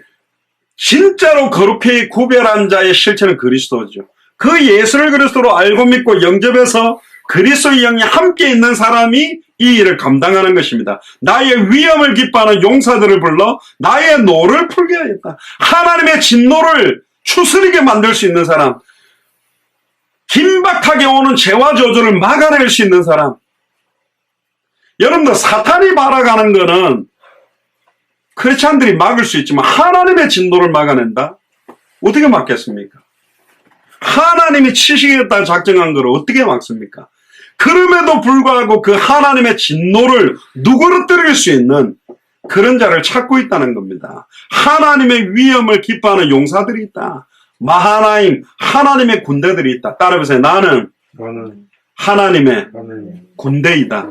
진짜로 거룩히 구별한 자의 실체는 그리스도죠. 그 예수를 그리스도로 알고 믿고 영접해서 그리스도의 영이 함께 있는 사람이 이 일을 감당하는 것입니다. 나의 위험을 기뻐하는 용사들을 불러 나의 노를 풀게 하겠다. 하나님의 진노를 추스리게 만들 수 있는 사람, 긴박하게 오는 죄와 저주를 막아낼 수 있는 사람. 여러분들, 사탄이 바라가는 거는 크리스찬들이 막을 수 있지만 하나님의 진노를 막아낸다? 어떻게 막겠습니까? 하나님이 치시겠다 작정한 걸 어떻게 막습니까? 그럼에도 불구하고 그 하나님의 진노를 누그러뜨릴 수 있는 그런 자를 찾고 있다는 겁니다. 하나님의 위엄을 기뻐하는 용사들이 있다. 마하나임, 하나님의 군대들이 있다. 따라해보세요. 나는 하나님의 군대이다.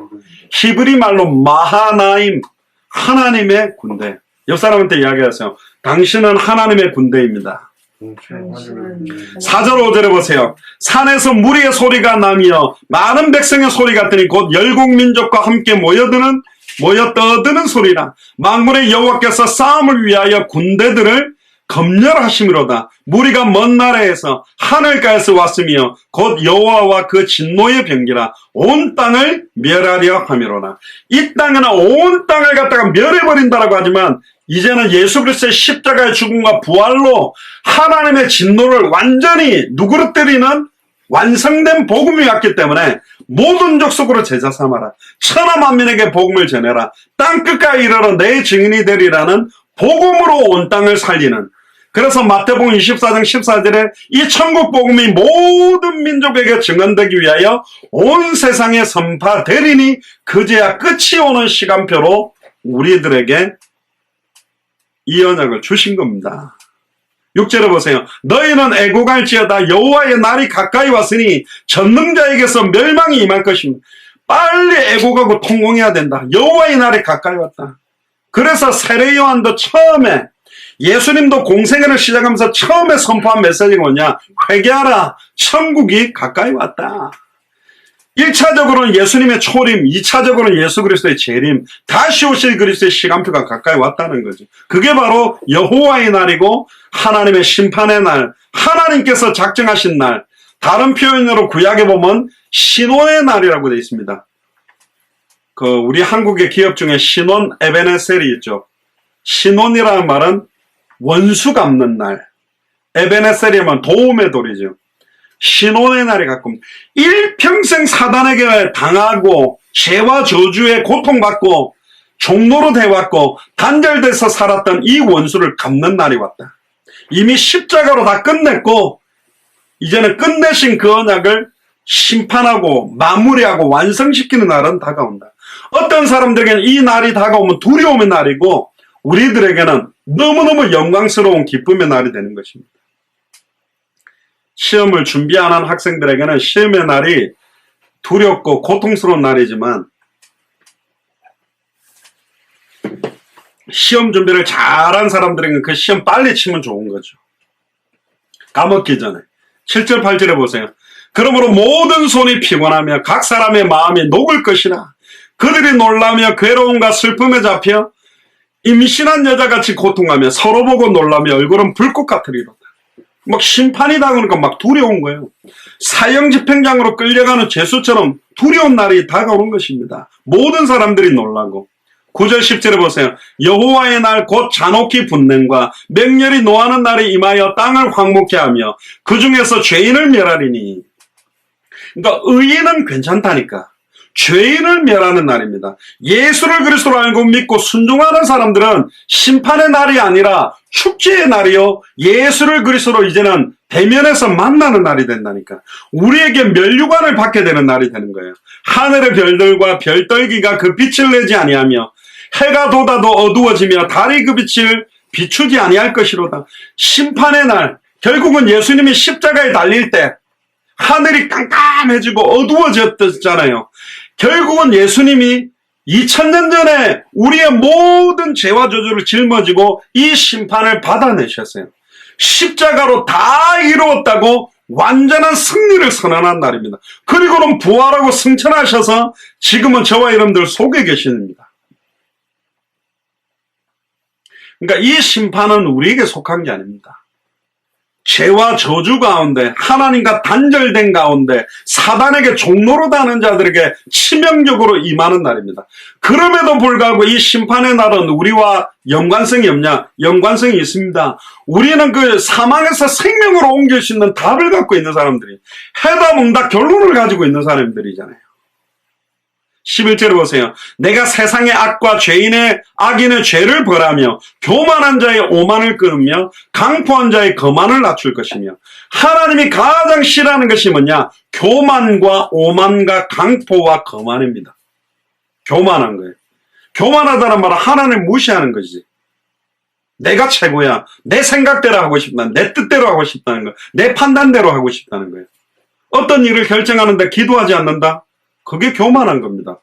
히브리 말로 마하나임, 하나님의 군대. 옆 사람한테 이야기하세요. 당신은 하나님의 군대입니다. 4절 5절에 보세요. 산에서 무리의 소리가 나며 많은 백성의 소리가 들이 곧 열국민족과 함께 모여 떠드는 소리라. 만군의 여호와께서 싸움을 위하여 군대들을 검열하심이로다. 무리가 먼 나라에서 하늘가에서 왔으며 곧 여호와와 그 진노의 병기라. 온 땅을 멸하려 함이로라. 이 땅에는 온 땅을 갖다가 멸해버린다라고 하지만 이제는 예수 그리스도의 십자가의 죽음과 부활로 하나님의 진노를 완전히 누그러뜨리는 완성된 복음이 왔기 때문에 모든 족속으로 제자 삼아라. 천하 만민에게 복음을 전해라. 땅끝까지 이르러 내 증인이 되리라는 복음으로 온 땅을 살리는. 그래서 마태복음 24장 14절에 이 천국 복음이 모든 민족에게 증언되기 위하여 온 세상에 선파되리니 그제야 끝이 오는 시간표로 우리들에게 이 언약을 주신 겁니다. 6절에 보세요. 너희는 애곡할지어다. 여호와의 날이 가까이 왔으니 전능자에게서 멸망이 임할 것입니다. 빨리 애곡하고 통곡해야 된다. 여호와의 날이 가까이 왔다. 그래서 세례 요한도 처음에, 예수님도 공생애를 시작하면서 처음에 선포한 메시지가 뭐냐? 회개하라. 천국이 가까이 왔다. 1차적으로는 예수님의 초림, 2차적으로는 예수 그리스도의 재림, 다시 오실 그리스도의 시간표가 가까이 왔다는 거죠. 그게 바로 여호와의 날이고 하나님의 심판의 날, 하나님께서 작정하신 날, 다른 표현으로 구약에 보면 신혼의 날이라고 되어 있습니다. 우리 한국의 기업 중에 신혼 에베네셀이 있죠. 신혼이라는 말은 원수 갚는 날, 에베네셀이면 도움의 돌이죠. 신혼의 날이 가끔 일평생 사단에게 당하고 죄와 저주에 고통받고 종로로 돼왔고 단절돼서 살았던 이 원수를 갚는 날이 왔다. 이미 십자가로 다 끝냈고 이제는 끝내신 그 언약을 심판하고 마무리하고 완성시키는 날은 다가온다. 어떤 사람들에게는 이 날이 다가오면 두려움의 날이고 우리들에게는 너무너무 영광스러운 기쁨의 날이 되는 것입니다. 시험을 준비 안 한 학생들에게는 시험의 날이 두렵고 고통스러운 날이지만 시험 준비를 잘한 사람들에게는 그 시험 빨리 치면 좋은 거죠. 까먹기 전에. 7절 8절에 보세요. 그러므로 모든 손이 피곤하며 각 사람의 마음이 녹을 것이라. 그들이 놀라며 괴로움과 슬픔에 잡혀 임신한 여자같이 고통하며 서로 보고 놀라며 얼굴은 불꽃 같으리로다. 막 심판이 당하니까 막 두려운 거예요. 사형 집행장으로 끌려가는 죄수처럼 두려운 날이 다가오는 것입니다. 모든 사람들이 놀라고. 9절 10절에 보세요. 여호와의 날 곧 잔혹히 분냄과 맹렬히 노하는 날이 임하여 땅을 황무케 하며 그 중에서 죄인을 멸하리니. 그러니까 의인은 괜찮다니까. 죄인을 멸하는 날입니다. 예수를 그리스도로 알고 믿고 순종하는 사람들은 심판의 날이 아니라 축제의 날이요, 예수를 그리스도로 이제는 대면에서 만나는 날이 된다니까. 우리에게 면류관을 받게 되는 날이 되는 거예요. 하늘의 별들과 별떨기가 그 빛을 내지 아니하며 해가 돋아도 어두워지며 달이 그 빛을 비추지 아니할 것이로다. 심판의 날, 결국은 예수님이 십자가에 달릴 때 하늘이 깜깜해지고 어두워졌잖아요. 결국은 예수님이 2000년 전에 우리의 모든 죄와 저주를 짊어지고 이 심판을 받아내셨어요. 십자가로 다 이루었다고 완전한 승리를 선언한 날입니다. 그리고는 부활하고 승천하셔서 지금은 저와 여러분들 속에 계십니다. 그러니까 이 심판은 우리에게 속한 게 아닙니다. 죄와 저주 가운데, 하나님과 단절된 가운데 사단에게 종로로 다는 자들에게 치명적으로 임하는 날입니다. 그럼에도 불구하고 이 심판의 날은 우리와 연관성이 없냐? 연관성이 있습니다. 우리는 그 사망에서 생명으로 옮길 수 있는 답을 갖고 있는 사람들이, 해답 응답 결론을 가지고 있는 사람들이잖아요. 11절을 보세요. 내가 세상의 악과 악인의 죄를 벌하며 교만한 자의 오만을 끊으며 강포한 자의 거만을 낮출 것이며. 하나님이 가장 싫어하는 것이 뭐냐? 교만과 오만과 강포와 거만입니다. 교만한 거예요. 교만하다는 말은 하나님 무시하는 것이지. 내가 최고야. 내 생각대로 하고 싶다. 내 뜻대로 하고 싶다는 거. 내 판단대로 하고 싶다는 거예요. 어떤 일을 결정하는데 기도하지 않는다? 그게 교만한 겁니다.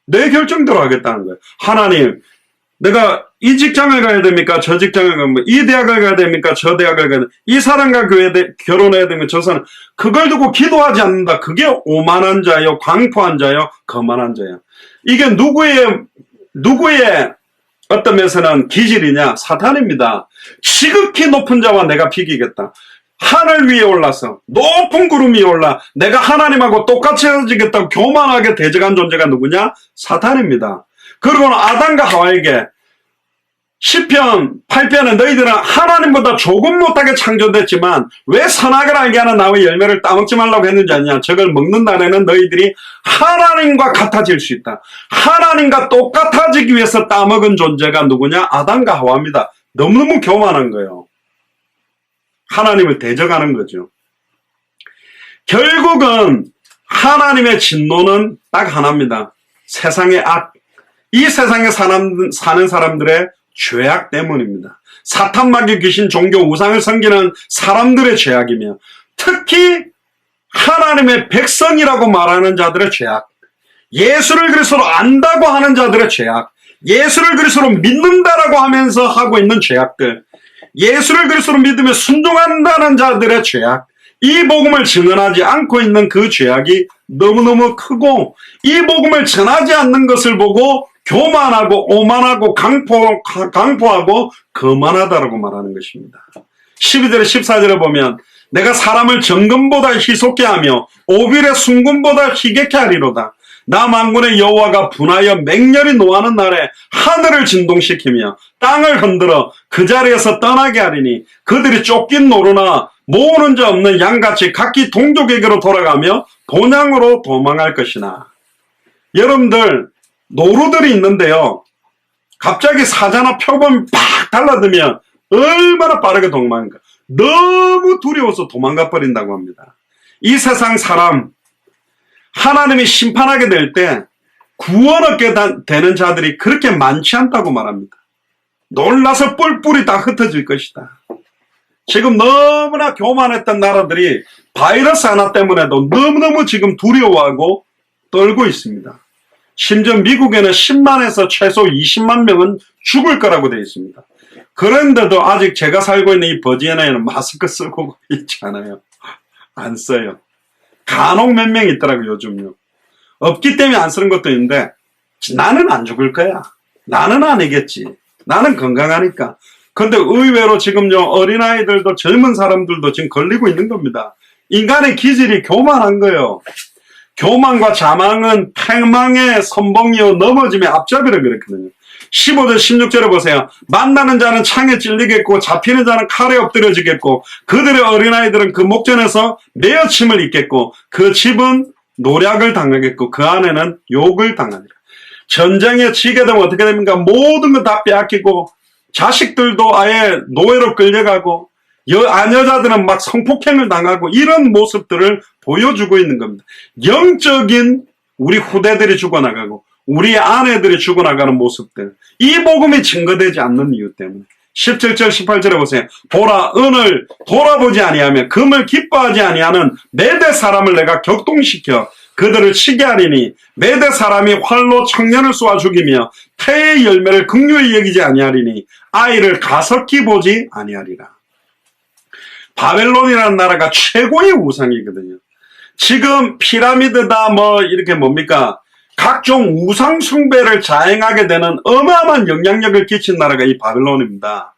내 결정대로 하겠다는 거예요. 하나님, 내가 이 직장을 가야 됩니까? 저 직장을 가야 됩니까? 이 대학을 가야 됩니까? 저 대학을 가야 됩니까? 이 사람과 결혼해야 됩니까? 저 사람. 그걸 두고 기도하지 않는다. 그게 오만한 자요, 광포한 자요, 거만한 자요. 이게 누구의 어떤 면에서는 기질이냐? 사탄입니다. 지극히 높은 자와 내가 비기겠다. 하늘 위에 올라서 높은 구름 위에 올라 내가 하나님하고 똑같이 해지겠다고 교만하게 대적한 존재가 누구냐? 사탄입니다. 그리고는 아담과 하와에게 시편 8편에 너희들은 하나님보다 조금 못하게 창조됐지만 왜 선악을 알게 하는 나무의 열매를 따먹지 말라고 했는지 아냐? 저걸 먹는 날에는 너희들이 하나님과 같아질 수 있다. 하나님과 똑같아지기 위해서 따먹은 존재가 누구냐? 아담과 하와입니다. 너무너무 교만한 거예요. 하나님을 대적하는 거죠. 결국은 하나님의 진노는 딱 하나입니다. 세상의 악. 이 세상에 사는 사람들의 죄악 때문입니다. 사탄, 마귀, 귀신, 종교, 우상을 섬기는 사람들의 죄악이며, 특히 하나님의 백성이라고 말하는 자들의 죄악, 예수를 그리스도로 안다고 하는 자들의 죄악, 예수를 그리스도로 믿는다라고 하면서 하고 있는 죄악들, 예수를 그리스도로 믿으며 순종한다는 자들의 죄악, 이 복음을 증언하지 않고 있는 그 죄악이 너무너무 크고, 이 복음을 전하지 않는 것을 보고 교만하고 오만하고 강포하고 거만하다라고 말하는 것입니다. 12절에 14절에 보면 내가 사람을 정금보다 희속케 하며 오빌의 순금보다 희게 하리로다. 나 만군의 여호와가 분하여 맹렬히 노하는 날에 하늘을 진동시키며 땅을 흔들어 그 자리에서 떠나게 하리니 그들이 쫓긴 노루나 모으는 자 없는 양같이 각기 동족에게로 돌아가며 본향으로 도망할 것이나. 여러분들 노루들이 있는데요, 갑자기 사자나 표범이 팍 달라들면 얼마나 빠르게 도망가. 너무 두려워서 도망가 버린다고 합니다. 이 세상 사람, 하나님이 심판하게 될 때 구원 얻게 되는 자들이 그렇게 많지 않다고 말합니다. 놀라서 뿔뿔이 다 흩어질 것이다. 지금 너무나 교만했던 나라들이 바이러스 하나 때문에도 너무너무 지금 두려워하고 떨고 있습니다. 심지어 미국에는 10만에서 최소 20만 명은 죽을 거라고 되어 있습니다. 그런데도 아직 제가 살고 있는 이 버지니아에는 마스크 쓰고 있지 않아요. 안 써요. 간혹 몇 명 있더라고요, 요즘요. 없기 때문에 안 쓰는 것도 있는데, 나는 안 죽을 거야. 나는 아니겠지. 나는 건강하니까. 근데 의외로 지금요, 어린아이들도 젊은 사람들도 지금 걸리고 있는 겁니다. 인간의 기질이 교만한 거예요. 교만과 자망은 패망의 선봉이요, 넘어짐의 앞잡이라 그랬거든요. 15절 16절에 보세요. 만나는 자는 창에 찔리겠고 잡히는 자는 칼에 엎드려지겠고 그들의 어린아이들은 그 목전에서 매어침을 입겠고 그 집은 노략을 당하겠고 그 안에는 욕을 당하리라. 전쟁에 지게 되면 어떻게 됩니까? 모든 거 다 빼앗기고 자식들도 아예 노예로 끌려가고 아녀자들은 막 성폭행을 당하고 이런 모습들을 보여주고 있는 겁니다. 영적인 우리 후대들이 죽어나가고 우리의 아내들이 죽어나가는 모습들, 이 복음이 증거되지 않는 이유 때문에 17절 18절에 보세요. 보라, 은을 돌아보지 아니하며 금을 기뻐하지 아니하는 메대 사람을 내가 격동시켜 그들을 치게 하리니 메대 사람이 활로 청년을 쏘아 죽이며 태의 열매를 긍휼히 여기지 아니하리니 아이를 가석히 보지 아니하리라. 바벨론이라는 나라가 최고의 우상이거든요. 지금 피라미드다 뭐 이렇게 뭡니까? 각종 우상 숭배를 자행하게 되는 어마어마한 영향력을 끼친 나라가 이 바벨론입니다.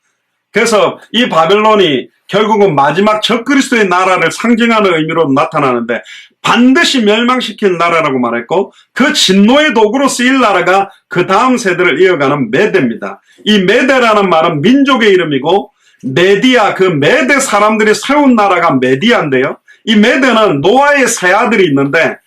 그래서 이 바벨론이 결국은 마지막 적그리스도의 나라를 상징하는 의미로 나타나는데 반드시 멸망시키는 나라라고 말했고 그 진노의 도구로 쓰일 나라가 그 다음 세대를 이어가는 메대입니다. 이 메대라는 말은 민족의 이름이고 메디아, 그 메대 사람들이 세운 나라가 메디아인데요. 이 메대는 노아의 세 아들이 있는데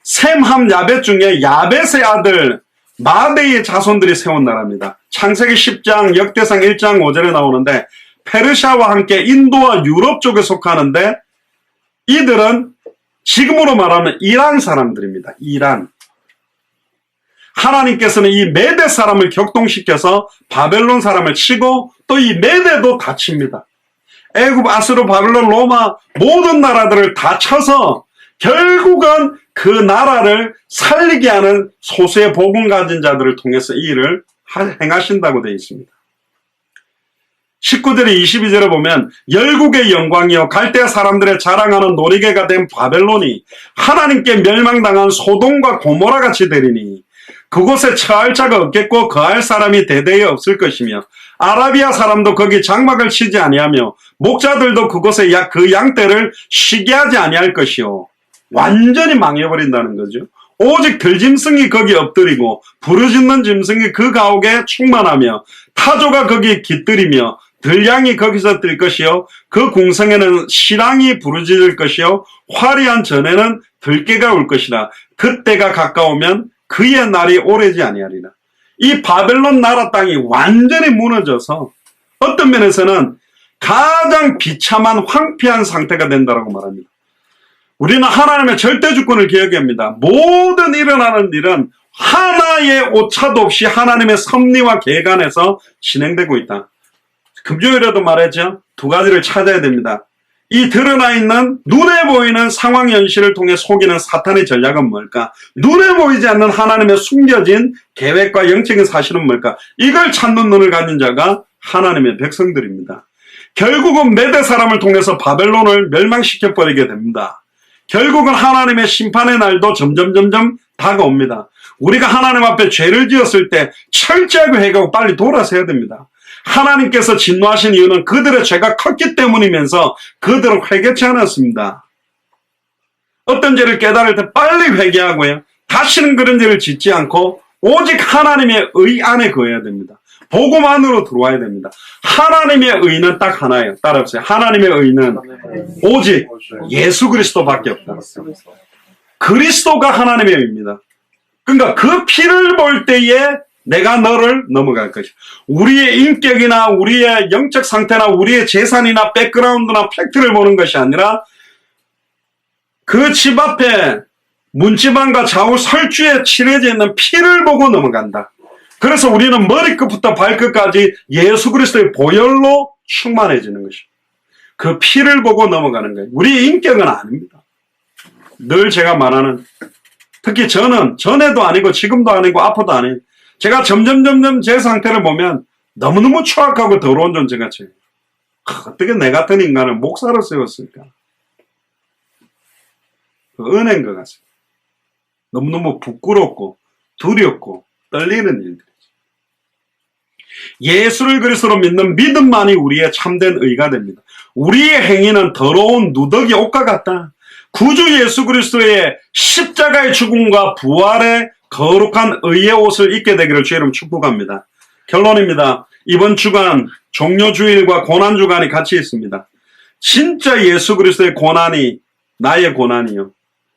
셈, 함, 야벳 중에 야벳의 아들 마대의 자손들이 세운 나라입니다. 창세기 10장, 역대상 1장 5절에 나오는데 페르시아와 함께 인도와 유럽 쪽에 속하는데 이들은 지금으로 말하면 이란 사람들입니다. 이란. 하나님께서는 이 메대 사람을 격동시켜서 바벨론 사람을 치고 또 이 메대도 다 칩니다. 애굽, 아수르, 바벨론, 로마 모든 나라들을 다 쳐서 결국은 그 나라를 살리게 하는 소수의 복음 가진 자들을 통해서 이 일을 행하신다고 되어 있습니다. 19절에 22절에 보면 열국의 영광이요 갈대아 사람들의 자랑하는 놀이개가 된 바벨론이 하나님께 멸망당한 소돔과 고모라 같이 되리니 그곳에 처할 자가 없겠고 거할 사람이 대대에 없을 것이며 아라비아 사람도 거기 장막을 치지 아니하며 목자들도 그곳에 그 양떼를 쉬게 하지 아니할 것이요. 완전히 망해버린다는 거죠. 오직 들짐승이 거기 엎드리고 부르짖는 짐승이 그 가옥에 충만하며 타조가 거기 깃들이며 들량이 거기서 뜰 것이요 그 궁성에는 시랑이 부르짖을 것이요 화려한 전에는 들깨가 올 것이라. 그때가 가까우면 그의 날이 오래지 아니하리라. 이 바벨론 나라 땅이 완전히 무너져서 어떤 면에서는 가장 비참한 황폐한 상태가 된다고 말합니다. 우리는 하나님의 절대 주권을 기억합니다. 모든 일어나는 일은 하나의 오차도 없이 하나님의 섭리와 계획 안에서 진행되고 있다. 금요일에도 말했죠. 두 가지를 찾아야 됩니다. 이 드러나 있는 눈에 보이는 상황 현실을 통해 속이는 사탄의 전략은 뭘까? 눈에 보이지 않는 하나님의 숨겨진 계획과 영적인 사실은 뭘까? 이걸 찾는 눈을 가진 자가 하나님의 백성들입니다. 결국은 메대 사람을 통해서 바벨론을 멸망시켜버리게 됩니다. 결국은 하나님의 심판의 날도 점점 다가옵니다. 우리가 하나님 앞에 죄를 지었을 때 철저하게 회개하고 빨리 돌아서야 됩니다. 하나님께서 진노하신 이유는 그들의 죄가 컸기 때문이면서 그들은 회개치 않았습니다. 어떤 죄를 깨달을 때 빨리 회개하고요. 다시는 그런 죄를 짓지 않고 오직 하나님의 의 안에 거해야 됩니다. 복음 안으로 들어와야 됩니다. 하나님의 의는 딱 하나예요. 따라해보세요. 하나님의 의는 오직 예수 그리스도밖에 없다. 그리스도가 하나님의 의입니다. 그러니까 그 피를 볼 때에 내가 너를 넘어갈 것이야. 우리의 인격이나 우리의 영적 상태나 우리의 재산이나 백그라운드나 팩트를 보는 것이 아니라 그 집 앞에 문지방과 좌우 설주에 칠해져 있는 피를 보고 넘어간다. 그래서 우리는 머리끝부터 발끝까지 예수 그리스도의 보혈로 충만해지는 것이죠. 그 피를 보고 넘어가는 거예요. 우리의 인격은 아닙니다. 늘 제가 말하는, 특히 저는 전에도 아니고 지금도 아니고 앞으로도 아니고 제가 점점 제 상태를 보면 너무너무 추악하고 더러운 존재같이 어떻게 내 같은 인간을 목사로 세웠을까? 그 은혜인 것 같습니다. 너무너무 부끄럽고 두렵고 떨리는 일들이죠. 예수를 그리스도로 믿는 믿음만이 우리의 참된 의가 됩니다. 우리의 행위는 더러운 누더기 옷과 같다. 구주 예수 그리스도의 십자가의 죽음과 부활의 거룩한 의의 옷을 입게 되기를 주의 이름 축복합니다. 결론입니다. 이번 주간 종료주일과 고난주간이 같이 있습니다. 진짜 예수 그리스도의 고난이 나의 고난이요.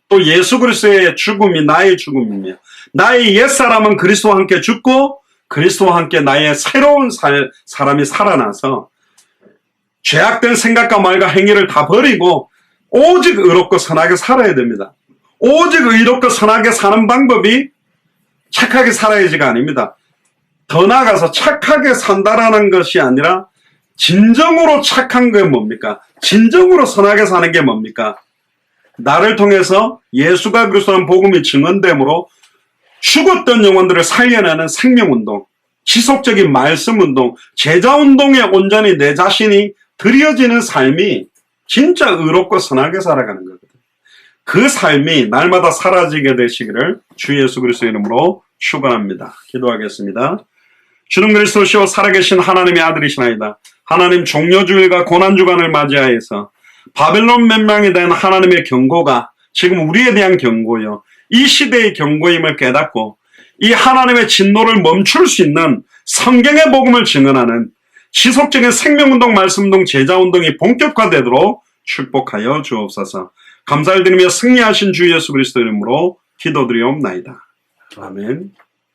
또 예수 그리스도의 죽음이 나의 죽음이며, 나의 옛사람은 그리스도와 함께 죽고 그리스도와 함께 나의 새로운 사람이 살아나서 죄악된 생각과 말과 행위를 다 버리고 오직 의롭고 선하게 살아야 됩니다. 오직 의롭고 선하게 사는 방법이 착하게 살아야지가 아닙니다. 더 나아가서 착하게 산다라는 것이 아니라 진정으로 착한 게 뭡니까? 진정으로 선하게 사는 게 뭡니까? 나를 통해서 예수가 그리스도라는 복음이 증언되므로 죽었던 영혼들을 살려내는 생명운동, 지속적인 말씀운동, 제자운동에 온전히 내 자신이 드려지는 삶이 진짜 의롭고 선하게 살아가는 거거든요. 그 삶이 날마다 사라지게 되시기를 주 예수 그리스도의 이름으로 축원합니다. 기도하겠습니다. 주는 그리스도시요 살아계신 하나님의 아들이시나이다. 하나님 종료주일과 고난주간을 맞이하여서 바벨론 멸망에 대한 하나님의 경고가 지금 우리에 대한 경고요. 이 시대의 경고임을 깨닫고 이 하나님의 진노를 멈출 수 있는 성경의 복음을 증언하는 지속적인 생명운동, 말씀운동, 제자운동이 본격화되도록 축복하여 주옵소서. 감사를 드리며 승리하신 주 예수 그리스도 이름으로 기도드리옵나이다. 아멘.